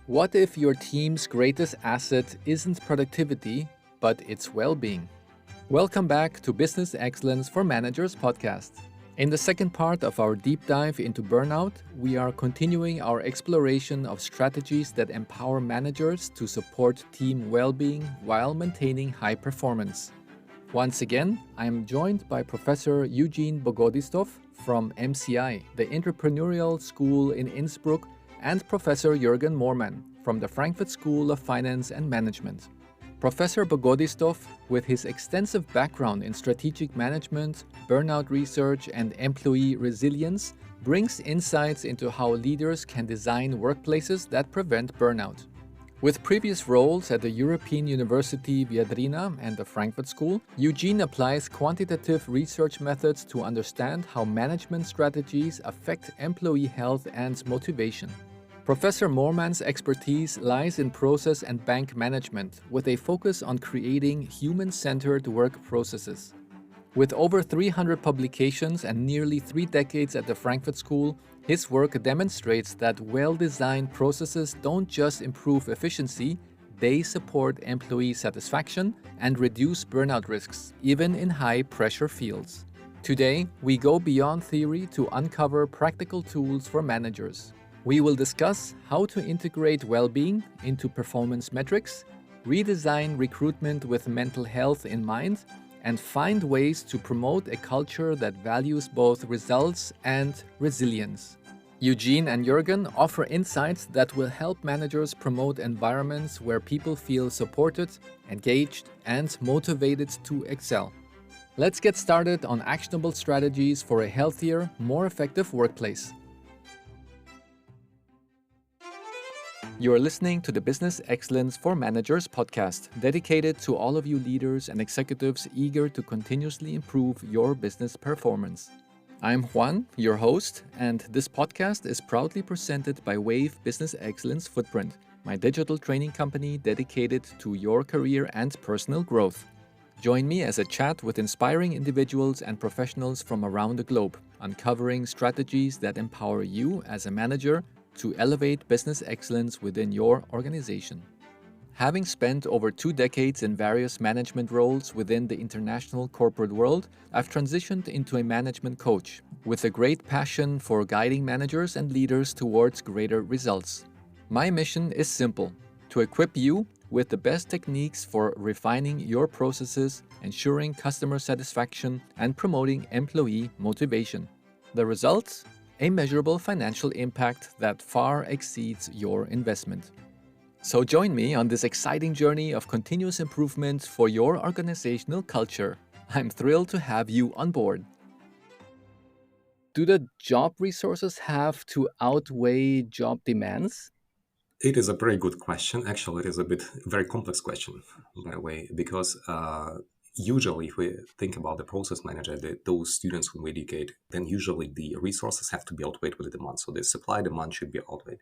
What if your team's greatest asset isn't productivity, but its well being? Welcome back to Business Excellence for Managers podcast. In the second part of our deep dive into burnout, we are continuing our exploration of strategies that empower managers to support team well being while maintaining high performance. Once again, I am joined by Professor Yevgen Bogodistov from MCI, the entrepreneurial school in Innsbruck, and Professor Juergen Moormann from the Frankfurt School of Finance and Management. Professor Bogodistov, with his extensive background in strategic management, burnout research, and employee resilience, brings insights into how leaders can design workplaces that prevent burnout. With previous roles at the European University Viadrina and the Frankfurt School, Yevgen applies quantitative research methods to understand how management strategies affect employee health and motivation. Professor Moormann's expertise lies in process and bank management, with a focus on creating human-centered work processes. With over 300 publications and nearly 3 decades at the Frankfurt School, his work demonstrates that well-designed processes don't just improve efficiency, they support employee satisfaction and reduce burnout risks, even in high-pressure fields. Today, we go beyond theory to uncover practical tools for managers. We will discuss how to integrate well-being into performance metrics, redesign recruitment with mental health in mind, and find ways to promote a culture that values both results and resilience. Yevgen and Juergen offer insights that will help managers promote environments where people feel supported, engaged, and motivated to excel. Let's get started on actionable strategies for a healthier, more effective workplace. You are listening to the Business Excellence for Managers podcast, dedicated to all of you leaders and executives eager to continuously improve your business performance. I'm Juan, your host, and this podcast is proudly presented by Wave Business Excellence Footprint, my digital training company dedicated to your career and personal growth. Join me as I chat with inspiring individuals and professionals from around the globe, uncovering strategies that empower you as a manager to elevate business excellence within your organization. Having spent over 2 decades in various management roles within the international corporate world, I've transitioned into a management coach with a great passion for guiding managers and leaders towards greater results. My mission is simple: to equip you with the best techniques for refining your processes, ensuring customer satisfaction, and promoting employee motivation. The result? A measurable financial impact that far exceeds your investment. So join me on this exciting journey of continuous improvement for your organizational culture. I'm thrilled to have you on board. Do the job resources have to outweigh job demands? It is a very good question. Actually, it is a very complex question, by the way, because usually if we think about the process manager, those students whom we educate, then usually the resources have to be outweighed with the demand. So the supply demand should be outweighed.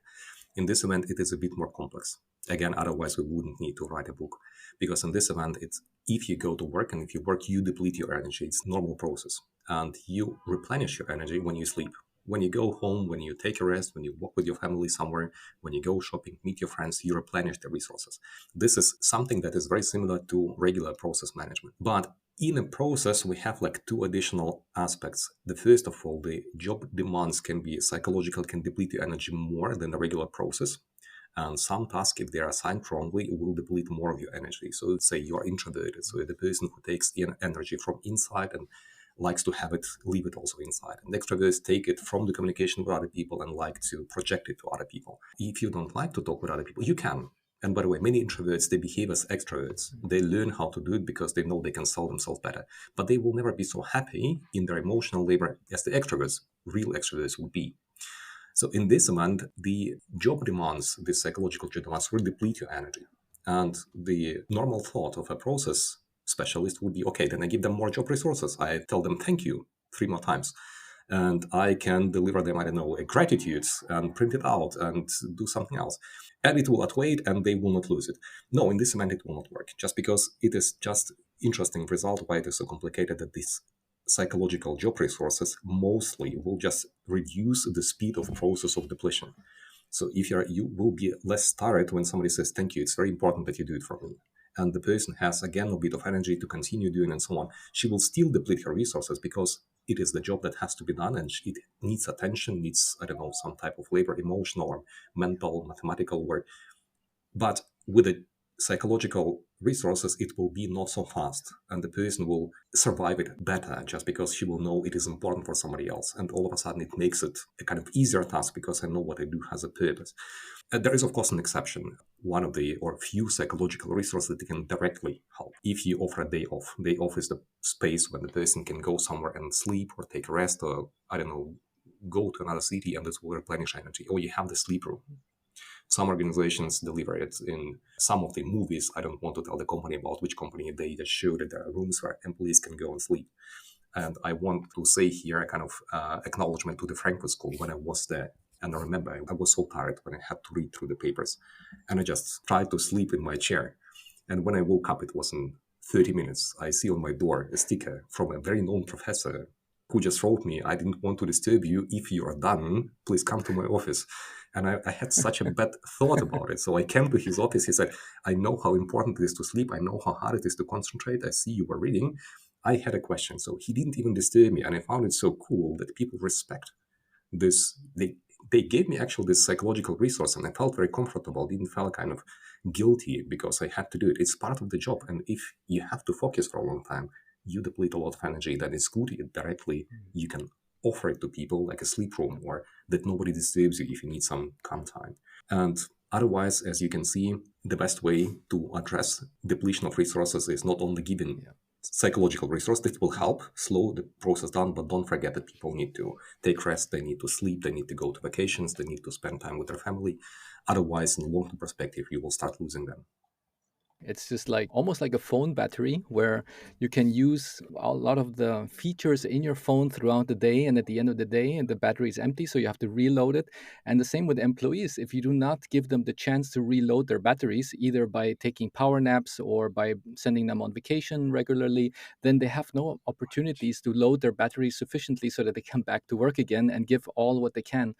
In this event, it is a bit more complex. Again, otherwise we wouldn't need to write a book, because in this event, it's if you go to work and if you work, you deplete your energy. It's a normal process, and you replenish your energy when you sleep. When you go home, when you take a rest, when you walk with your family somewhere, when you go shopping, meet your friends, you replenish the resources. This is something that is very similar to regular process management. But in a process, we have like 2 additional aspects. The first of all, the job demands can be psychological, can deplete your energy more than a regular process. And some tasks, if they are assigned wrongly, will deplete more of your energy. So let's say you are introverted, so the person who takes in energy from inside and likes to have it, leave it also inside. And extroverts take it from the communication with other people and like to project it to other people. If you don't like to talk with other people, you can. And by the way, many introverts, they behave as extroverts. They learn how to do it because they know they can sell themselves better. But they will never be so happy in their emotional labor as the extroverts, real extroverts would be. So in this event, the job demands, the psychological job demands will deplete your energy. And the normal thought of a process specialist would be, okay, then I give them more job resources. I tell them thank you 3 more times. And I can deliver them, I don't know, a gratitude and print it out and do something else. And it will outweigh it and they will not lose it. No, in this event, it will not work. Just because it is just interesting result why it is so complicated that this psychological job resources mostly will just reduce the speed of process of depletion. So if you will be less tired when somebody says thank you. It's very important that you do it for me. And the person has again a bit of energy to continue doing and so on. She will still deplete her resources because it is the job that has to be done, and it needs attention, needs, I don't know, some type of labor, emotional or mental, mathematical work. But with the psychological resources, it will be not so fast, and the person will survive it better just because she will know it is important for somebody else. And all of a sudden, it makes it a kind of easier task because I know what I do has a purpose. There is, of course, an exception. One of the or few psychological resources that can directly help. If you offer a day off, day off is the space when the person can go somewhere and sleep or take a rest or, I don't know, go to another city, and this will replenish energy. Or you have the sleep room. Some organizations deliver it in some of the movies. I don't want to tell the company about which company. They just show that there are rooms where employees can go and sleep. And I want to say here a kind of acknowledgement to the Frankfurt School when I was there. And I remember I was so tired when I had to read through the papers. And I just tried to sleep in my chair. And when I woke up, it was in 30 minutes. I see on my door a sticker from a very known professor who just wrote me, I didn't want to disturb you. If you are done, please come to my office. And I had such a bad thought about it. So I came to his office. He said, I know how important it is to sleep. I know how hard it is to concentrate. I see you were reading. I had a question. So he didn't even disturb me. And I found it so cool that people respect this. They gave me actually this psychological resource, and I felt very comfortable. Didn't feel kind of guilty because I had to do it. It's part of the job. And if you have to focus for a long time, you deplete a lot of energy. Then it's good directly. You can offer it to people like a sleep room, or that nobody disturbs you if you need some calm time. And otherwise, as you can see, the best way to address depletion of resources is not only giving psychological resource that will help slow the process down, but don't forget that people need to take rest, they need to sleep, they need to go to vacations, they need to spend time with their family. Otherwise, in the long-term perspective, you will start losing them. It's just like almost like a phone battery where you can use a lot of the features in your phone throughout the day. And at the end of the day, and the battery is empty, so you have to reload it. And the same with employees. If you do not give them the chance to reload their batteries, either by taking power naps or by sending them on vacation regularly, then they have no opportunities to load their batteries sufficiently so that they come back to work again and give all what they can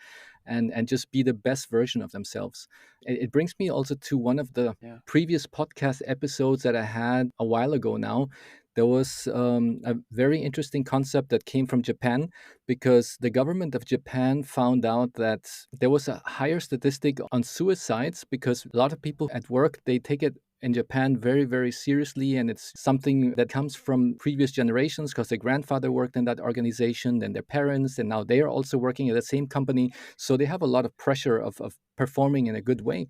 and just be the best version of themselves. It brings me also to one of the previous podcast episodes that I had a while ago now. There was a very interesting concept that came from Japan because the government of Japan found out that there was a higher statistic on suicides because a lot of people at work, they take it in Japan very, very seriously. And it's something that comes from previous generations because their grandfather worked in that organization, then their parents, and now they are also working at the same company. So they have a lot of pressure of performing in a good way.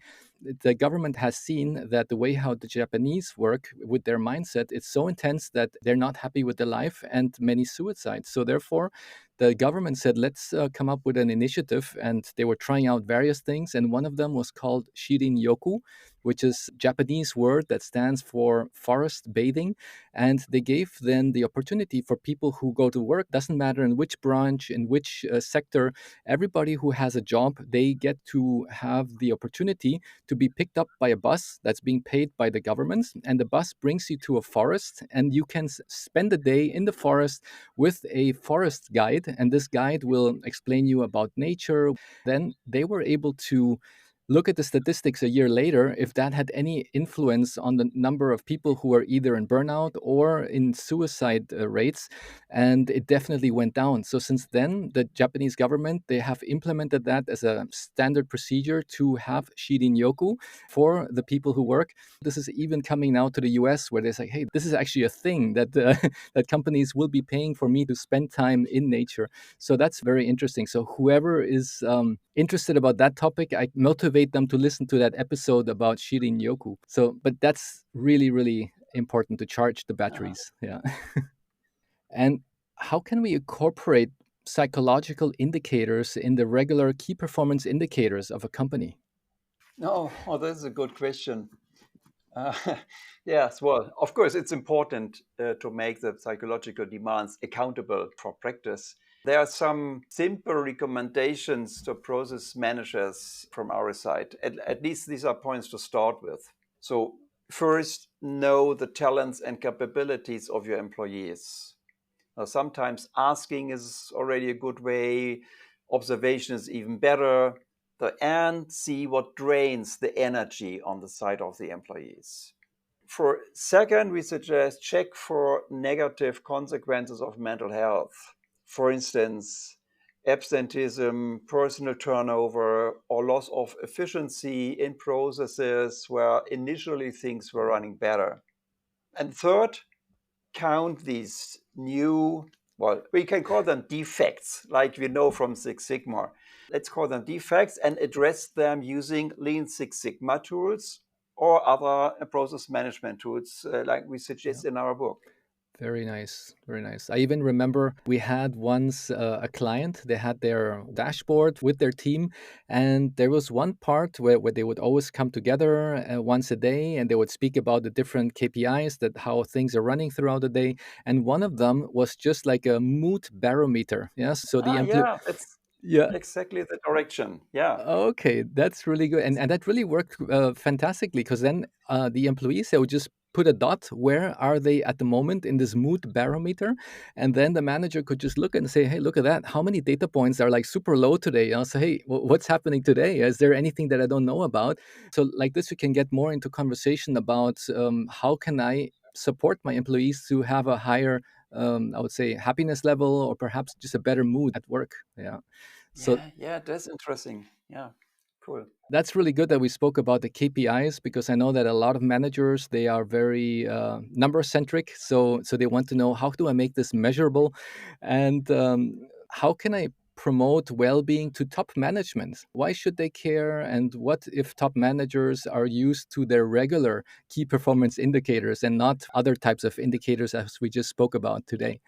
The government has seen that the way how the Japanese work with their mindset, it's so intense that they're not happy with their life and many suicides. So therefore, the government said, let's come up with an initiative. And they were trying out various things. And one of them was called Shirin-Yoku, which is a Japanese word that stands for forest bathing. And they gave then the opportunity for people who go to work, doesn't matter in which branch, in which sector, everybody who has a job, they get to have the opportunity to be picked up by a bus that's being paid by the government. And the bus brings you to a forest, and you can spend a day in the forest with a forest guide. And this guide will explain you about nature. Then they were able to look at the statistics a year later if that had any influence on the number of people who are either in burnout or in suicide rates, and it definitely went down. So since then, the Japanese government, they have implemented that as a standard procedure to have Shirin-Yoku for the people who work. This is even coming now to the US, where they say, hey, this is actually a thing that that companies will be paying for me to spend time in nature. So that's very interesting. So whoever is interested about that topic, I motivate them to listen to that episode about Shirin-Yoku. So, but that's really, really important to charge the batteries. Yeah. And how can we incorporate psychological indicators in the regular key performance indicators of a company? Oh, that's a good question. Uh, yes, well, of course, it's important to make the psychological demands accountable for practice. There are some simple recommendations to process managers from our side. At least these are points to start with. So, first, know the talents and capabilities of your employees. Now, sometimes asking is already a good way, observation is even better. and see what drains the energy on the side of the employees. For second, we suggest check for negative consequences of mental health. For instance, absenteeism, personal turnover, or loss of efficiency in processes where initially things were running better. And third, count these new, well, we can call them defects, like we know from Six Sigma. Let's call them defects and address them using Lean Six Sigma tools or other process management tools, like we suggest in our book. Very nice. Very nice. I even remember we had once a client, they had their dashboard with their team, and there was one part where they would always come together once a day and they would speak about the different KPIs, that how things are running throughout the day. And one of them was just like a mood barometer. Yes. So Yeah, it's yeah. exactly the direction. Yeah. Okay, that's really good, and that really worked fantastically, because then the employees, they would just put a dot, where are they at the moment in this mood barometer, and then the manager could just look and say, hey, look at that, how many data points are like super low today? I'll say, hey, what's happening today? Is there anything that I don't know about? So like this, we can get more into conversation about how can I support my employees to have a higher, I would say, happiness level, or perhaps just a better mood at work. Yeah. So Yeah, that's interesting. Yeah, cool. that's really good that we spoke about the KPIs, because I know that a lot of managers, they are very number centric. So they want to know, how do I make this measurable, and how can I promote well-being to top management? Why should they care? And what if top managers are used to their regular key performance indicators and not other types of indicators as we just spoke about today?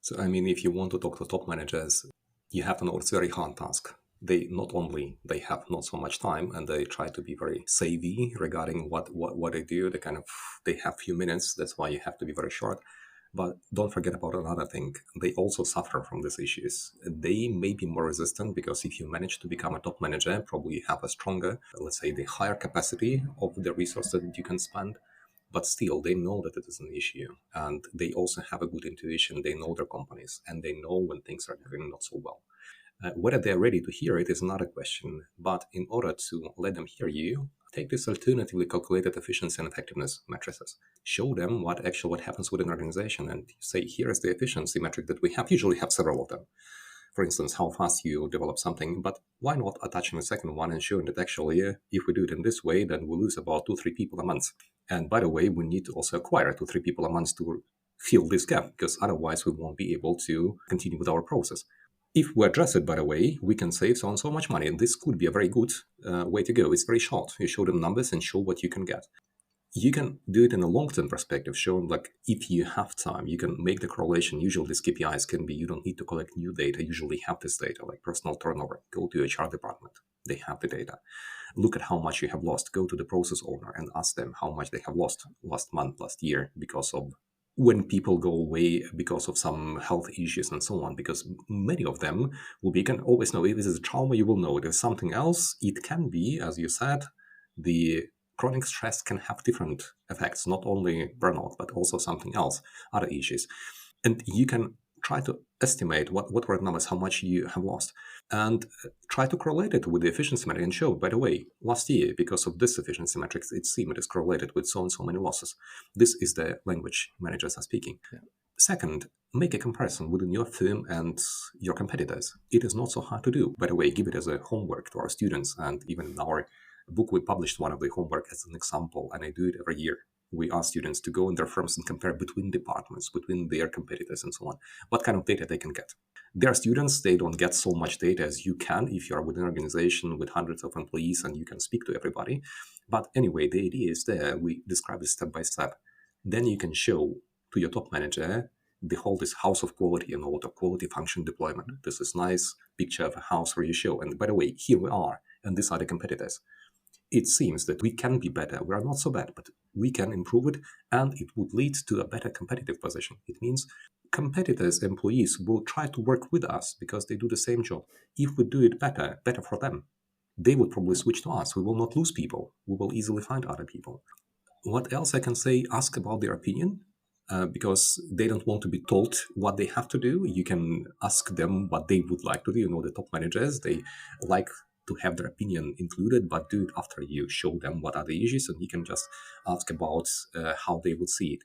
So, I mean, if you want to talk to top managers, you have to know it's a very hard task. They not only they have not so much time, and they try to be very savvy regarding what they do. They have few minutes. That's why you have to be very short. But don't forget about another thing. They also suffer from these issues. They may be more resistant, because if you manage to become a top manager, probably you have a stronger, let's say, the higher capacity of the resource that you can spend. But still, they know that it is an issue, and they also have a good intuition. They know their companies, and they know when things are going not so well. Whether they're ready to hear it is another question. But in order to let them hear you, take this alternatively calculated efficiency and effectiveness matrices. Show them what happens within an organization, and say, here is the efficiency metric that we have. Usually have several of them. For instance, how fast you develop something, but why not attaching a second one and showing that actually, if we do it in this way, then we lose about 2-3 people a month. And by the way, we need to also acquire 2-3 people a month to fill this gap, because otherwise we won't be able to continue with our process. If we address it, by the way, we can save so and so much money. And this could be a very good way to go. It's very short. You show them numbers and show what you can get. You can do it in a long-term perspective, showing like if you have time, you can make the correlation. Usually these KPIs can be, you don't need to collect new data. Usually have this data, like personal turnover. Go to HR department. They have the data. Look at how much you have lost. Go to the process owner and ask them how much they have lost last month, last year, because of when people go away because of some health issues and so on, because many of them will be, you can always know if this is a trauma, you will know it is something else. It can be, as you said, the chronic stress can have different effects, not only burnout, but also something else, other issues. And you can try to estimate what were the numbers, how much you have lost, and try to correlate it with the efficiency metric and show, by the way, last year, because of this efficiency metrics, it seemed it is correlated with so and so many losses. This is the language managers are speaking. Yeah. Second, make a comparison within your firm and your competitors. It is not so hard to do. By the way, give it as a homework to our students, and even in our book, we published one of the homework as an example, and I do it every year. We ask students to go in their firms and compare between departments, between their competitors and so on, what kind of data they can get. There are students, they don't get so much data as you can if you are within an organization with hundreds of employees and you can speak to everybody. But anyway, the idea is there. We describe it step by step. Then you can show to your top manager the whole this house of quality and all the quality function deployment. This is nice picture of a house where you show. And by the way, here we are, and these are the competitors. It seems that we can be better. We are not so bad, but we can improve it, and it would lead to a better competitive position. It means competitors, employees will try to work with us because they do the same job. If we do it better for them, they will probably switch to us. We will not lose people. We will easily find other people. What else I can say? Ask about their opinion. Because they don't want to be told what they have to do. You can ask them what they would like to do. You know, the top managers, they like to have their opinion included, but do it after you show them what are the issues, and you can just ask about how they would see it.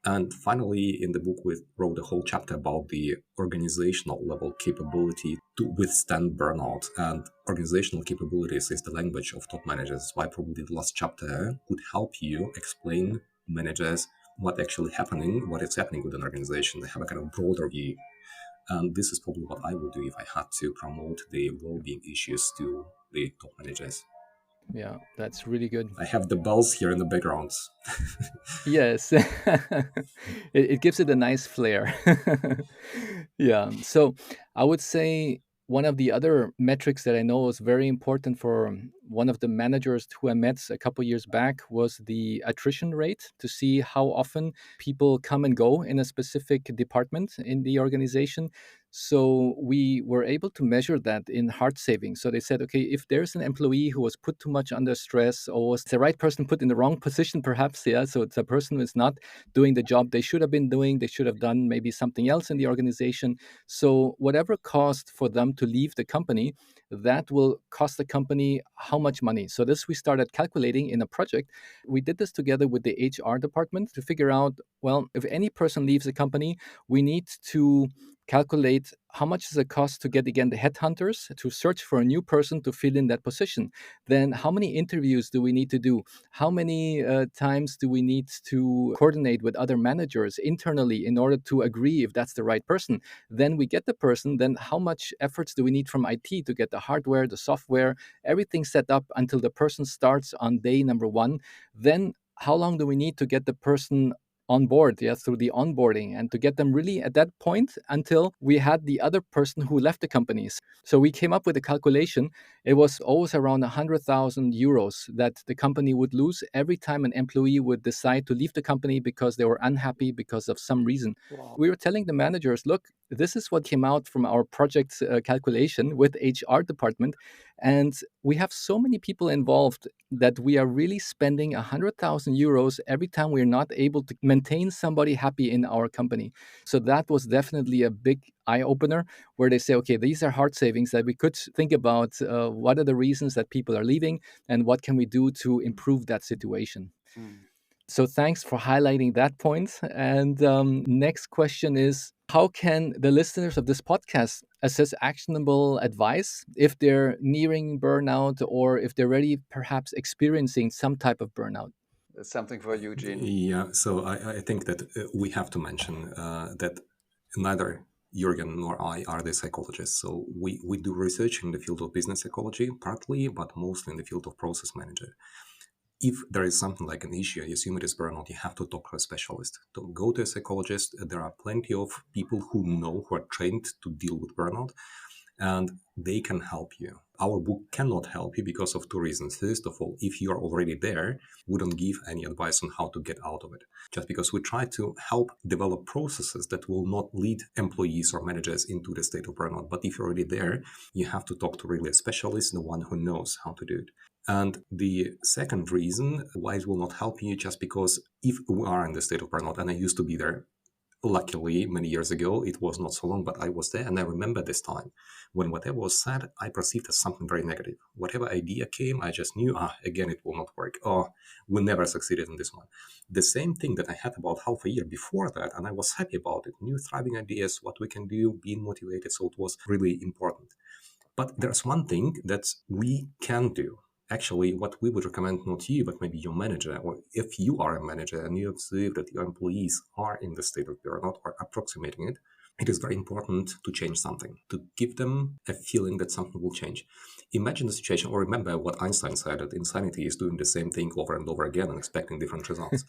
And finally, in the book, we wrote a whole chapter about the organizational level capability to withstand burnout. And organizational capabilities is the language of top managers. That's why probably the last chapter would help you explain managers what actually happening, what is happening with an organization. They have a kind of broader view. And this is probably what I would do if I had to promote the well-being issues to the top managers. Yeah, that's really good. I have the bells here in the background. Yes, it gives it a nice flair. Yeah, so I would say one of the other metrics that I know is very important for one of the managers who I met a couple years back was the attrition rate, to see how often people come and go in a specific department in the organization. So we were able to measure that in hard savings. So they said, okay, if there's an employee who was put too much under stress, or was the right person put in the wrong position, perhaps, yeah, so it's a person who is not doing the job they should have been doing, they should have done maybe something else in the organization. So whatever cost for them to leave the company, that will cost the company how much money. So this we started calculating in a project. We did this together with the HR department to figure out, well, if any person leaves the company, we need to calculate how much does it cost to get again the headhunters to search for a new person to fill in that position. Then how many interviews do we need to do? How many times do we need to coordinate with other managers internally in order to agree if that's the right person? Then we get the person. Then how much efforts do we need from IT to get the hardware, the software, everything set up until the person starts on day number one? Then how long do we need to get the person on board, yeah, through the onboarding, and to get them really at that point until we had the other person who left the companies. So we came up with a calculation. It was always around 100,000 euros that the company would lose every time an employee would decide to leave the company because they were unhappy because of some reason. Wow. We were telling the managers, look, this is what came out from our project calculation with HR department, and we have so many people involved that we are really spending 100,000 euros every time we're not able to maintain somebody happy in our company. So that was definitely a big eye opener, where they say, okay, these are hard savings that we could think about. What are the reasons that people are leaving, and what can we do to improve that situation? So thanks for highlighting that point. And next question is, how can the listeners of this podcast assess actionable advice if they're nearing burnout, or if they're already perhaps experiencing some type of burnout? That's something for Eugene. Yeah, so I think that we have to mention that neither Juergen nor I are the psychologists. So we do research in the field of business psychology, partly, but mostly in the field of process manager. If there is something like an issue, you assume it is burnout, you have to talk to a specialist. Don't go to a psychologist. There are plenty of people who are trained to deal with burnout, and they can help you. Our book cannot help you because of two reasons. First of all, if you are already there, we don't give any advice on how to get out of it. Just because we try to help develop processes that will not lead employees or managers into the state of burnout. But if you're already there, you have to talk to really a specialist, the one who knows how to do it. And the second reason why it will not help you, just because if we are in the state of burnout, and I used to be there, luckily many years ago, it was not so long, but I was there, and I remember this time when whatever was said, I perceived as something very negative. Whatever idea came, I just knew, again, it will not work. Oh, we never succeeded in this one. The same thing that I had about half a year before that, and I was happy about it. New thriving ideas, what we can do, being motivated. So it was really important. But there's one thing that we can do. Actually, what we would recommend, not you, but maybe your manager, or if you are a manager and you observe that your employees are in the state of burnout or approximating it, it is very important to change something, to give them a feeling that something will change. Imagine the situation, or remember what Einstein said, that insanity is doing the same thing over and over again and expecting different results.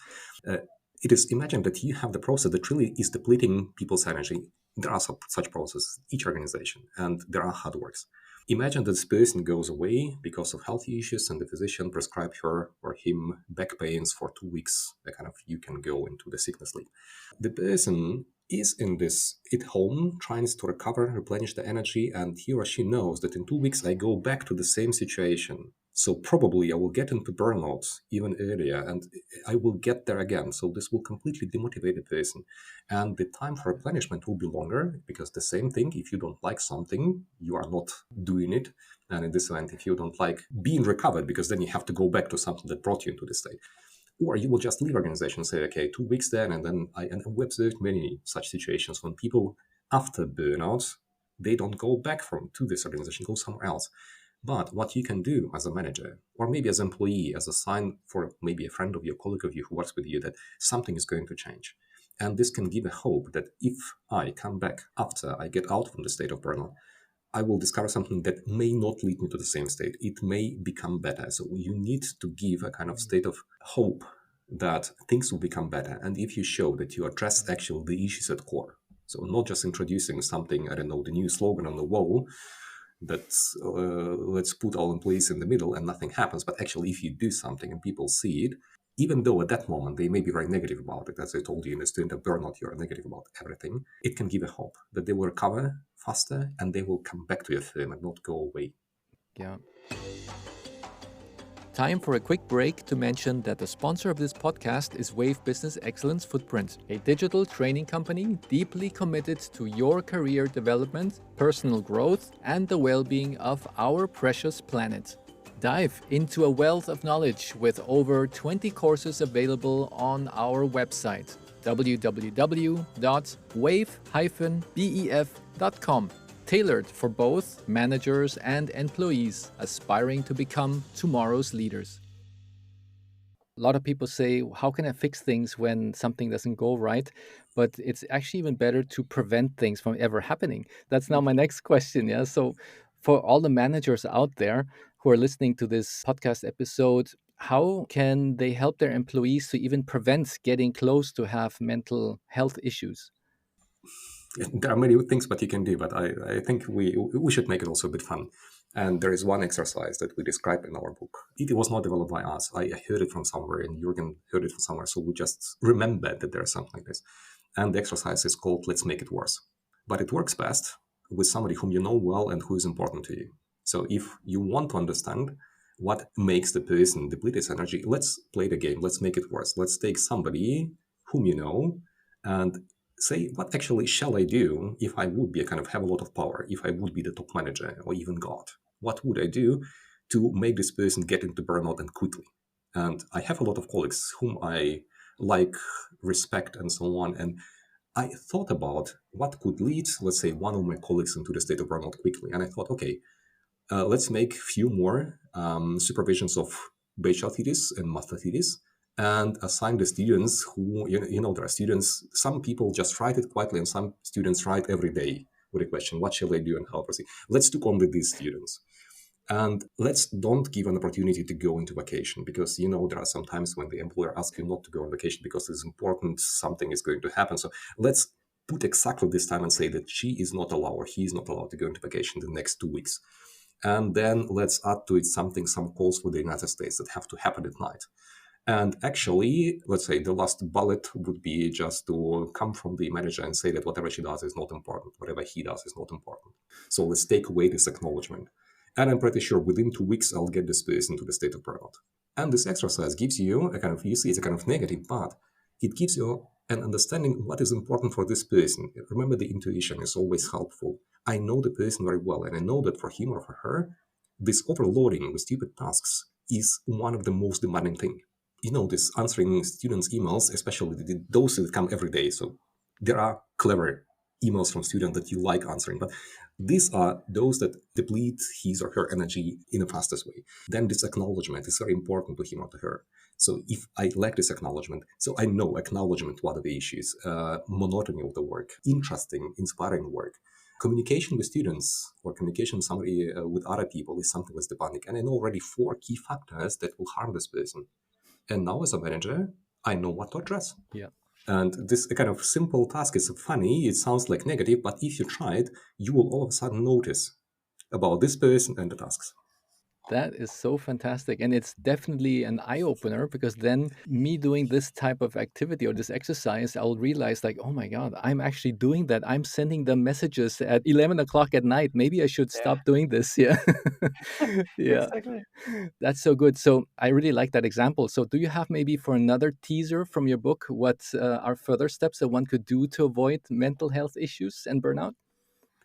It is, imagine that you have the process that really is depleting people's energy. There are such processes, each organization, and there are hard works. Imagine that this person goes away because of health issues and the physician prescribed her or him back pains for 2 weeks. You can go into the sickness leave. The person is in this at home, trying to recover, replenish the energy, and he or she knows that in 2 weeks I go back to the same situation. So probably I will get into burnout even earlier and I will get there again. So this will completely demotivate the person. And the time for replenishment will be longer because the same thing, if you don't like something, you are not doing it. And in this event, if you don't like being recovered, because then you have to go back to something that brought you into this state. Or you will just leave organization and say, okay, 2 weeks then, and we observed many such situations when people after burnout, they don't go back to this organization, go somewhere else. But what you can do as a manager, or maybe as an employee, as a sign for maybe a friend of you, colleague of you who works with you, that something is going to change. And this can give a hope that if I come back after I get out from the state of burnout, I will discover something that may not lead me to the same state. It may become better. So you need to give a kind of state of hope that things will become better. And if you show that you address actually the issues at core, so not just introducing something, I don't know, the new slogan on the wall, that let's put all employees in the middle and nothing happens. But actually, if you do something and people see it, even though at that moment they may be very negative about it, as I told you, in the student of burnout, you're negative about everything, it can give a hope that they will recover faster and they will come back to your firm and not go away. Yeah. Time for a quick break to mention that the sponsor of this podcast is Wave Business Excellence Footprint, a digital training company deeply committed to your career development, personal growth, and the well-being of our precious planet. Dive into a wealth of knowledge with over 20 courses available on our website, www.wave-bef.com. Tailored for both managers and employees aspiring to become tomorrow's leaders. A lot of people say, how can I fix things when something doesn't go right? But it's actually even better to prevent things from ever happening. That's now my next question. Yeah. So for all the managers out there who are listening to this podcast episode, how can they help their employees to even prevent getting close to have mental health issues? There are many things that you can do, but I think we should make it also a bit fun. And there is one exercise that we describe in our book. It was not developed by us. I heard it from somewhere, and Juergen heard it from somewhere. So we just remember that there is something like this. And the exercise is called Let's Make It Worse. But it works best with somebody whom you know well and who is important to you. So if you want to understand what makes the person deplete its energy, let's play the game. Let's make it worse. Let's take somebody whom you know and say, what actually shall I do if I would be a kind of have a lot of power, if I would be the top manager or even God? What would I do to make this person get into burnout and quickly? And I have a lot of colleagues whom I like, respect, and so on. And I thought about what could lead, let's say, one of my colleagues into the state of burnout quickly. And I thought, okay, let's make few more supervisions of bachelor thesis and master thesis and assign the students who, there are students, some people just write it quietly and some students write every day with a question, what shall I do and how proceed? Let's take on with these students. And let's don't give an opportunity to go into vacation because, there are some times when the employer asks you not to go on vacation because it's important, something is going to happen. So let's put exactly this time and say that she is not allowed or he is not allowed to go into vacation the next 2 weeks. And then let's add to it some calls with the United States that have to happen at night. And actually, let's say the last bullet would be just to come from the manager and say that whatever she does is not important, whatever he does is not important. So let's take away this acknowledgement. And I'm pretty sure within 2 weeks, I'll get this person to the state of burnout. And this exercise gives you you see it's a kind of negative, but it gives you an understanding what is important for this person. Remember, the intuition is always helpful. I know the person very well, and I know that for him or for her, this overloading with stupid tasks is one of the most demanding things. This answering students' emails, especially those that come every day. So there are clever emails from students that you like answering, but these are those that deplete his or her energy in the fastest way. Then this acknowledgement is very important to him or to her. So if I lack this acknowledgement, so I know acknowledgement, what are the issues, monotony of the work, interesting, inspiring work. Communication with students or communication with other people is something that's demanding. And I know already 4 key factors that will harm this person. And now as a manager, I know what to address. Yeah. And this kind of simple task is funny. It sounds like negative, but if you try it, you will all of a sudden notice about this person and the tasks. That is so fantastic. And it's definitely an eye opener because then me doing this type of activity or this exercise, I'll realize like, oh my God, I'm actually doing that. I'm sending them messages at 11 o'clock at night. Maybe I should Yeah, stop doing this. Yeah. Yeah. exactly. That's so good. So I really like that example. So do you have maybe for another teaser from your book, what are further steps that one could do to avoid mental health issues and burnout?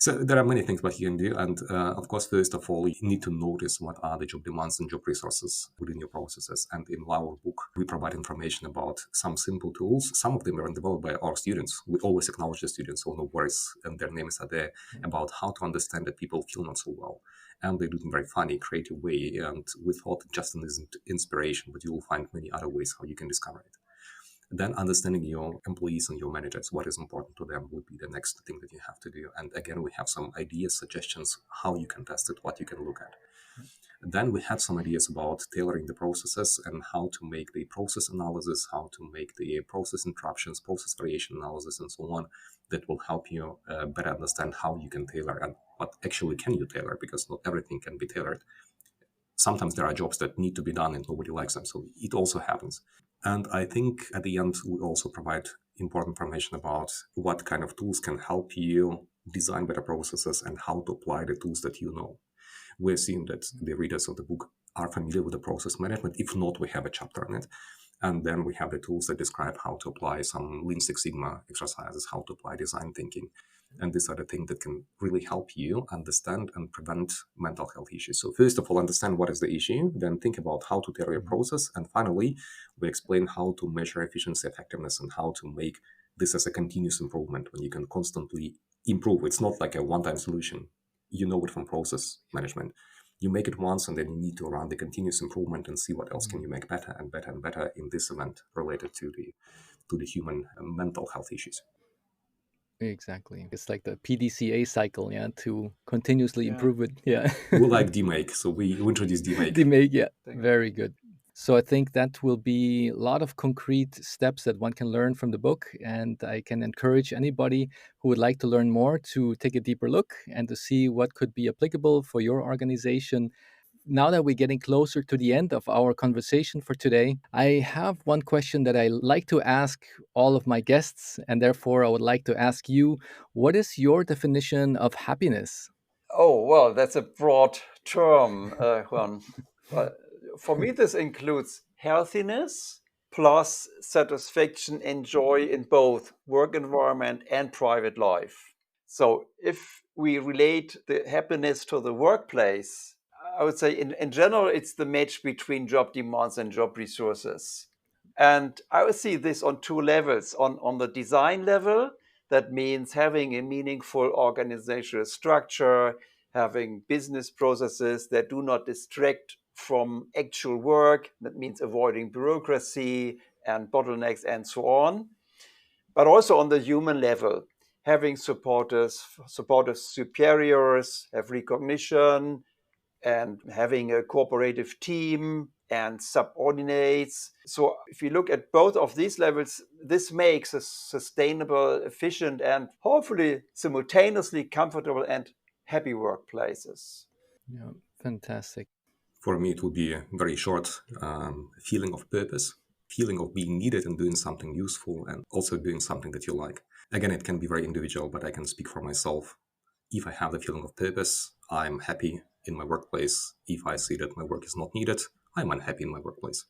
So there are many things that you can do, and of course, first of all, you need to notice what are the job demands and job resources within your processes. And in our book, we provide information about some simple tools. Some of them are developed by our students. We always acknowledge the students, so no worries, and their names are there, about how to understand that people feel not so well. And they do it in a very funny, creative way. And we thought just an inspiration, but you will find many other ways how you can discover it. Then understanding your employees and your managers, what is important to them, would be the next thing that you have to do. And again, we have some ideas, suggestions, how you can test it, what you can look at. Then we have some ideas about tailoring the processes and how to make the process analysis, how to make the process interruptions, process variation analysis, and so on, that will help you better understand how you can tailor and what actually can you tailor, because not everything can be tailored. Sometimes there are jobs that need to be done and nobody likes them. So it also happens. And I think at the end, we also provide important information about what kind of tools can help you design better processes and how to apply the tools that you know. We assume that the readers of the book are familiar with the process management. If not, we have a chapter on it. And then we have the tools that describe how to apply some Lean Six Sigma exercises, how to apply design thinking. And these are the things that can really help you understand and prevent mental health issues. So first of all, understand what is the issue, then think about how to tailor your process. And finally, we explain how to measure efficiency, effectiveness, and how to make this as a continuous improvement when you can constantly improve. It's not like a one-time solution. You know it from process management. You make it once and then you need to run the continuous improvement and see what else can you make better and better and better in this event related to the human mental health issues. Exactly. It's like the PDCA cycle, yeah, to continuously Yeah, improve it. Yeah. We like DMake, so we introduced DMake. They make, yeah, thank you. very good. So I think that will be a lot of concrete steps that one can learn from the book. And I can encourage anybody who would like to learn more to take a deeper look and to see what could be applicable for your organization. Now that we're getting closer to the end of our conversation for today, I have one question that I like to ask all of my guests. And therefore, I would like to ask you, what is your definition of happiness? Oh, well, that's a broad term, Juan. But for me, this includes healthiness plus satisfaction and joy in both work environment and private life. So if we relate the happiness to the workplace, I would say in general, it's the match between job demands and job resources. And I would see this on two levels. On the design level, that means having a meaningful organizational structure, having business processes that do not distract from actual work. That means avoiding bureaucracy and bottlenecks and so on. But also on the human level, having supportive superiors, have recognition, and having a cooperative team and subordinates. So if you look at both of these levels, this makes a sustainable, efficient, and hopefully simultaneously comfortable and happy workplaces. Yeah, fantastic. For me, it would be a very short feeling of purpose, feeling of being needed and doing something useful and also doing something that you like. Again, it can be very individual, but I can speak for myself. If I have the feeling of purpose, I'm happy in my workplace. If I see that my work is not needed, I'm unhappy in my workplace.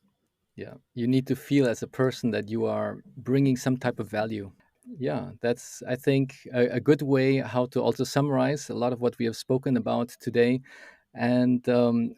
Yeah, you need to feel as a person that you are bringing some type of value. Yeah, that's, I think, a good way how to also summarize a lot of what we have spoken about today. And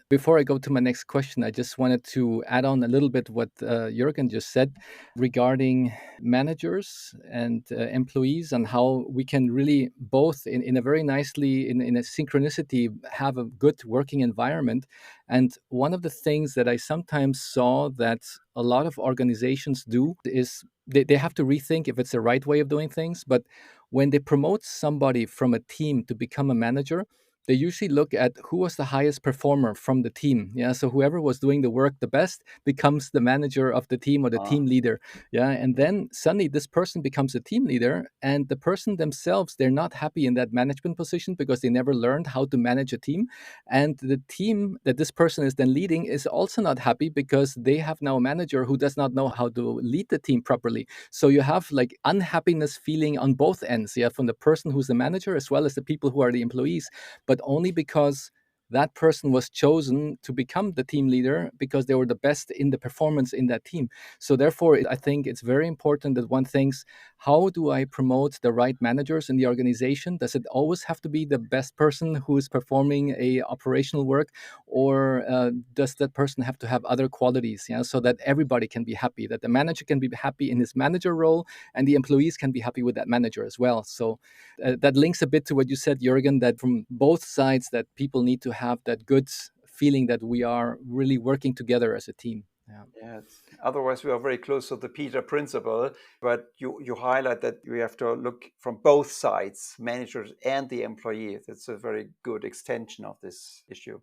before I go to my next question, I just wanted to add on a little bit what Jurgen just said regarding managers and employees and how we can really both in a very nicely, in a synchronicity, have a good working environment. And one of the things that I sometimes saw that a lot of organizations do is they have to rethink if it's the right way of doing things. But when they promote somebody from a team to become a manager, they usually look at who was the highest performer from the team. Yeah, so whoever was doing the work the best becomes the manager of the team or the team leader. Yeah, and then suddenly this person becomes a team leader, and the person themselves, they're not happy in that management position because they never learned how to manage a team. And the team that this person is then leading is also not happy because they have now a manager who does not know how to lead the team properly. So you have like unhappiness feeling on both ends, yeah, from the person who's the manager as well as the people who are the employees, but only because that person was chosen to become the team leader because they were the best in the performance in that team. So therefore, I think it's very important that one thinks, how do I promote the right managers in the organization? Does it always have to be the best person who is performing a operational work, or does that person have to have other qualities, yeah, so that everybody can be happy, that the manager can be happy in his manager role and the employees can be happy with that manager as well. So that links a bit to what you said, Jürgen, that from both sides that people need to have that good feeling that we are really working together as a team. Yeah. Yes. Otherwise, we are very close to the Peter principle. But you highlight that we have to look from both sides, managers and the employees. It's a very good extension of this issue.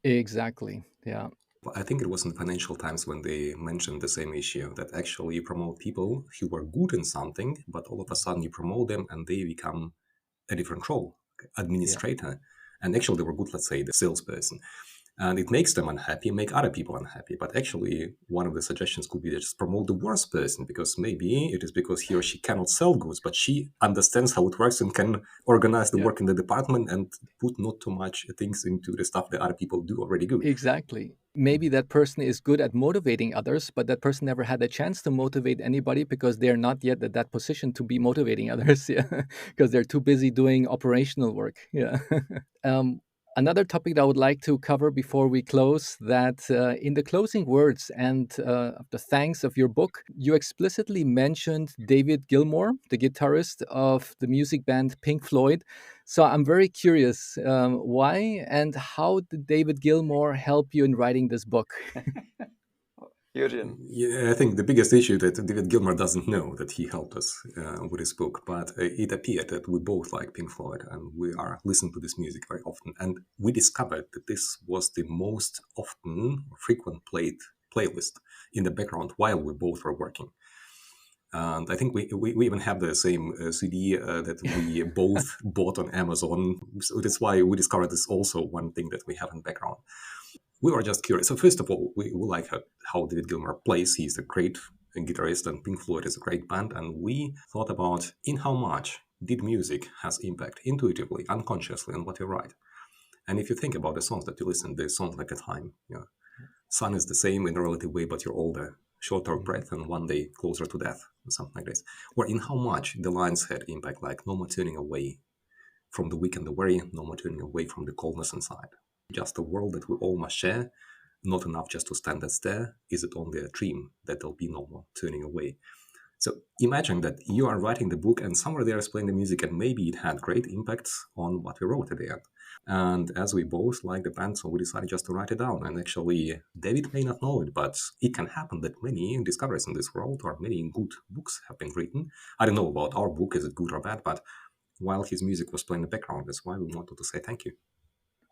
Exactly. Yeah. I think it was in the Financial Times when they mentioned the same issue, that actually you promote people who were good in something, but all of a sudden you promote them and they become a different role, administrator. Yeah. And actually they were good, let's say, the salesperson. And it makes them unhappy, make other people unhappy. But actually, one of the suggestions could be to just promote the worst person, because maybe it is because he or she cannot sell goods, but she understands how it works and can organize the work in the department and put not too much things into the stuff that other people do already good. Exactly. Maybe that person is good at motivating others, but that person never had a chance to motivate anybody because they're not yet at that position to be motivating others. Yeah, because they're too busy doing operational work. Yeah. Another topic that I would like to cover before we close, that in the closing words and the thanks of your book, you explicitly mentioned David Gilmour, the guitarist of the music band Pink Floyd. So I'm very curious, why and how did David Gilmour help you in writing this book? Yevgen. Yeah, I think the biggest issue that David Gilmour doesn't know that he helped us with his book, but it appeared that we both like Pink Floyd and we are listening to this music very often. And we discovered that this was the most often, frequent played playlist in the background while we both were working. And I think we even have the same CD that we both bought on Amazon. So that's why we discovered this also one thing that we have in background. We were just curious. So first of all, we like how David Gilmour plays. He's a great guitarist and Pink Floyd is a great band. And we thought about in how much did music has impact intuitively, unconsciously on what you write. And if you think about the songs that you listen, the songs like A Time, sun is the same in a relative way, but you're older, shorter breath, and one day closer to death, or something like this. Or in how much the lines had impact, like no more turning away from the weak and the weary, no more turning away from the coldness inside. Just a world that we all must share, not enough just to stand and stare. Is it only a dream that there'll be no more turning away? So imagine that you are writing the book and somewhere there is playing the music, and maybe it had great impacts on what we wrote at the end. And as we both like the band, so we decided just to write it down. And actually, David may not know it, but it can happen that many discoveries in this world or many good books have been written. I don't know about our book, is it good or bad, but while his music was playing in the background, that's why we wanted to say thank you.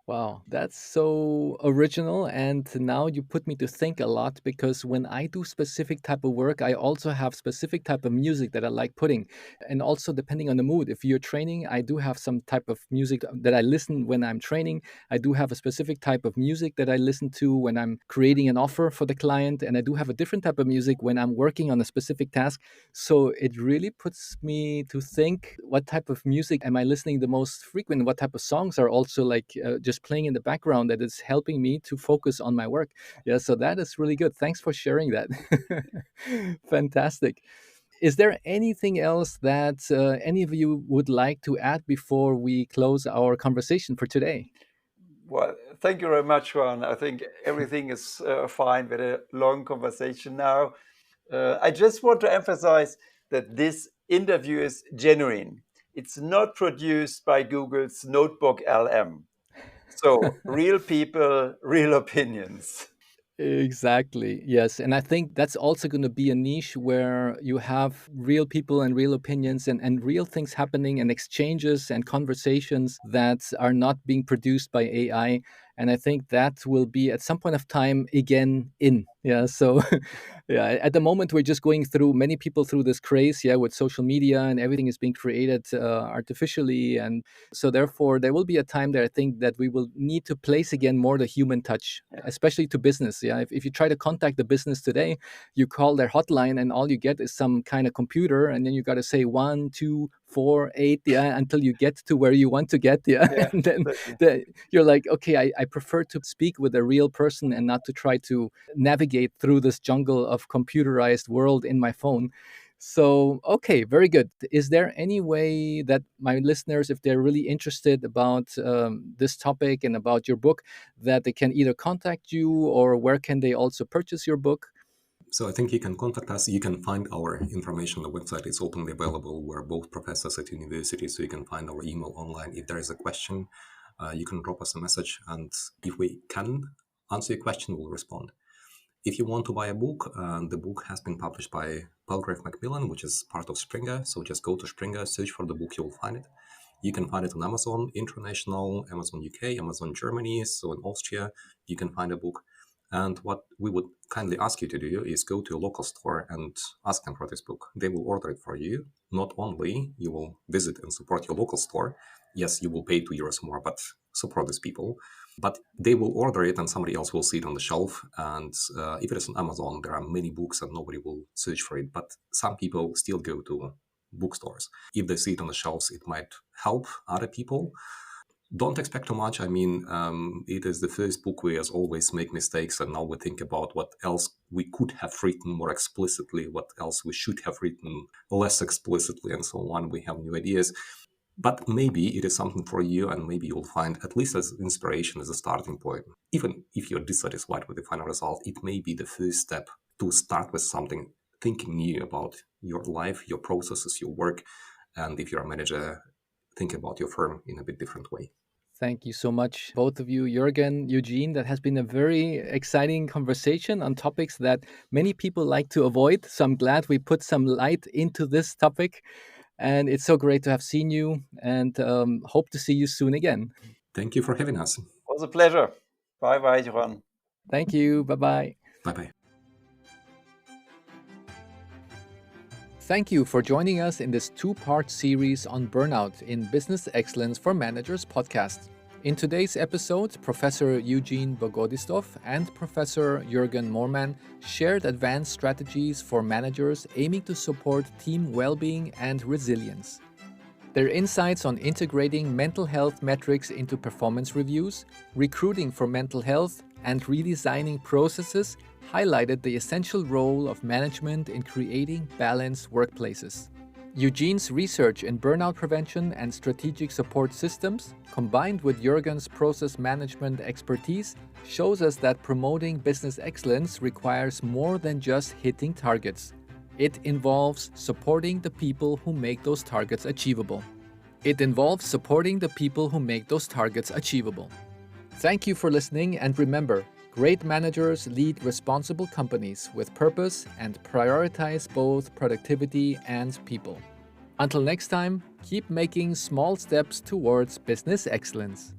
Wow, that's so original. And now you put me to think a lot, because when I do specific type of work, I also have specific type of music that I like putting. And also depending on the mood, if you're training, I do have some type of music that I listen when I'm training. I do have a specific type of music that I listen to when I'm creating an offer for the client. And I do have a different type of music when I'm working on a specific task. So it really puts me to think, what type of music am I listening the most frequent? What type of songs are also like just playing in the background that is helping me to focus on my work? Yeah, so that is really good. Thanks for sharing that. Fantastic. Is there anything else that any of you would like to add before we close our conversation for today? Well, thank you very much, Juan. I think everything is fine with a long conversation now. I just want to emphasize that this interview is genuine. It's not produced by Google's Notebook LM. So, real people, real opinions. Exactly. Yes. And I think that's also going to be a niche where you have real people and real opinions and real things happening and exchanges and conversations that are not being produced by AI. And I think that will be at some point of time again in. Yeah. So, yeah, at the moment, we're just going through many people through this craze. Yeah. With social media and everything is being created artificially. And so, therefore, there will be a time there, I think, that we will need to place again more the human touch, Yeah. especially to business. Yeah, if you try to contact the business today, you call their hotline and all you get is some kind of computer, and then you got to say 1, 2, 4, 8, yeah, until you get to where you want to get. Yeah, Yeah, and then exactly. you're like, okay, I prefer to speak with a real person and not to try to navigate through this jungle of computerized world in my phone. So, okay, very good. Is there any way that my listeners, if they're really interested about this topic and about your book, that they can either contact you, or where can they also purchase your book? So I think you can contact us. You can find our information on the website. It's openly available. We're both professors at university, so you can find our email online. If there is a question, you can drop us a message, and if we can answer your question, we'll respond. If you want to buy a book, the book has been published by Palgrave Macmillan, which is part of Springer. So just go to Springer, search for the book, you'll find it. You can find it on Amazon International, Amazon UK, Amazon Germany. So in Austria, you can find a book. And what we would kindly ask you to do is go to a local store and ask them for this book. They will order it for you. Not only you will visit and support your local store. Yes, you will pay €2 more, but support these people. But they will order it and somebody else will see it on the shelf. And if it is on Amazon, there are many books and nobody will search for it. But some people still go to bookstores. If they see it on the shelves, it might help other people. Don't expect too much. I mean, it is the first book. We as always make mistakes, and now we think about what else we could have written more explicitly, what else we should have written less explicitly, and so on. We have new ideas. But maybe it is something for you, and maybe you'll find at least as inspiration as a starting point. Even if you're dissatisfied with the final result, it may be the first step to start with something, thinking new about your life, your processes, your work, and if you're a manager, think about your firm in a bit different way. Thank you so much, both of you, Juergen, Eugene. That has been a very exciting conversation on topics that many people like to avoid. So I'm glad we put some light into this topic. And it's so great to have seen you, and hope to see you soon again. Thank you for having us. It was a pleasure. Bye bye, Johan. Thank you. Bye bye. Bye bye. Thank you for joining us in this two-part series on burnout in Business Excellence for Managers podcast. In today's episode, Professor Yevgen Bogodistov and Professor Juergen Moormann shared advanced strategies for managers aiming to support team well-being and resilience. Their insights on integrating mental health metrics into performance reviews, recruiting for mental health, and redesigning processes highlighted the essential role of management in creating balanced workplaces. Eugene's research in burnout prevention and strategic support systems, combined with Juergen's process management expertise, shows us that promoting business excellence requires more than just hitting targets. It involves supporting the people who make those targets achievable. Thank you for listening, and remember, great managers lead responsible companies with purpose and prioritize both productivity and people. Until next time, keep making small steps towards business excellence.